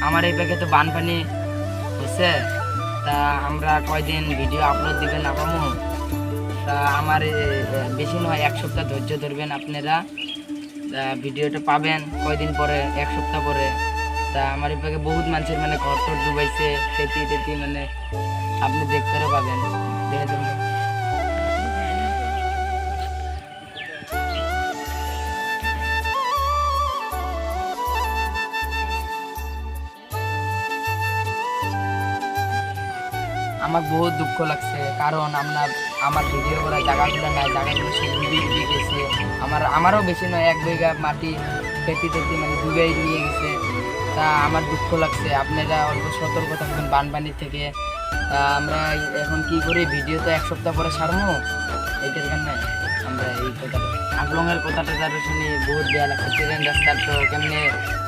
আমার এই প্যাকে তো বানপানি হচ্ছে, তা আমরা কয়দিন ভিডিও আপলোড দিবেন আপামু, তা আমার বেশি নয় 1 সপ্তাহ ধৈর্য ধরবেন আপনারা, ভিডিওটা পাবেন কয়দিন পরে, 1 সপ্তাহ পরে। তা আমার এই প্যাকে বহুত মানুষের মানে ঘর টর ডুবাইছে, খেতি টেতি মানে আপনি দেখতেও পাবেন, দেখে দেবেন। আমার বহুত দুঃখ লাগছে, কারণ আমার ভিডিও করা জায়গাগুলো নাই, জায়গাগুলো সব ডুবে গেছে। আমারও বেশি নয় 1 বিঘা মাটি খেতে টেতি মানে ডুবে নিয়ে গেছে। তা আমার দুঃখ লাগছে, আপনারা অল্প সতর্ক থাকবেন বানপানির থেকে। তা আমরা এখন কি করি, ভিডিও তো 1 সপ্তাহ পরে ছাড়বো, এইটার কারণে আমরা এই কথাটা আগলঙের কথাটা তার শুনি বহুত দেয়া লাগছে। ট্রেন রাস্তার তো কেমনে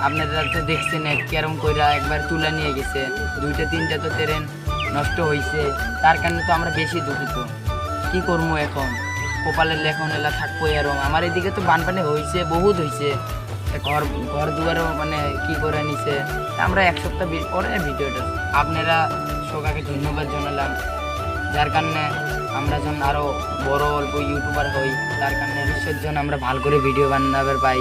আপনারা তো দেখছেন কেরম কইরা একবার তুলে নিয়ে গেছে, 2টা 3টা তো ট্রেন নষ্ট হয়েছে। তার কারণে তো আমরা বেশি দুঃখিত। কি করবো এখন, কপালের লেখন এলা থাকবো এরম। আমার এদিকে তো বানপানি হয়েছে, বহুত হয়েছে, ঘর দুয়ারও মানে কি করে নিছে। আমরা 1 সপ্তাহ পরে ভিডিওটা আপনারা সবাইকে ধন্যবাদ জানালাম, যার কারণে আমরা যখন আরও বড় অল্প ইউটিউবার হই, তার কারণে বিশ্বের জন্য আমরা ভালো করে ভিডিও বানাবার পাই।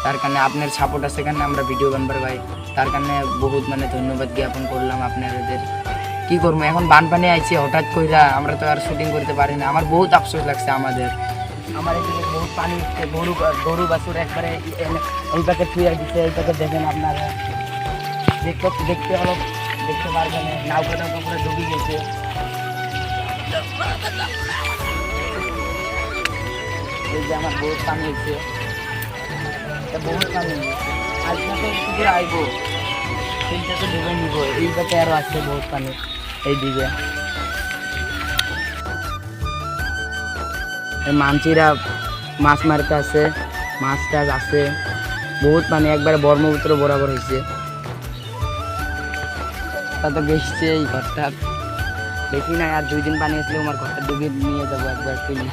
তার কারণে আপনার সাপোর্ট আছে কারণে আমরা ভিডিও বানাবার পাই। তার কারণে বহুত মানে ধন্যবাদ জ্ঞাপন করলাম আপনাদের। কি করবো এখন, বানপানি আইছে হঠাৎ কইরা, আমরা তো আর শুটিং করতে পারি না। আমার বহুত আফসোস লাগছে আমাদের। আমার এদিকে বহুত পানি উঠছে, গরু বাছুর একবারে এই প্যাকে থুয়ে দিচ্ছে। এই প্যাকে দেখেন আপনারা, দেখতে পারবেন নৌকা করে ডুবে গেছে। এই যে আমার বহুত পানি হচ্ছে, বহুত পানি আজকে তো পুকুরে আইবো, তিনটা তো ডুবে নিব। এই প্যাকে আরও আসছে বহুত পানি এইদিকে। মানচিরা মাছ মারতে আছে, মাছ টাছ আছে, বহুত পানি একবারে ব্রহ্মপুত্র বরাবর হয়েছে। তা তো গেছে এই ঘরটা, বেশি নাই আর 2 দিন পানি আসলে আমার ঘরটা ডুবিয়ে নিয়ে যাবো একবার তুলে।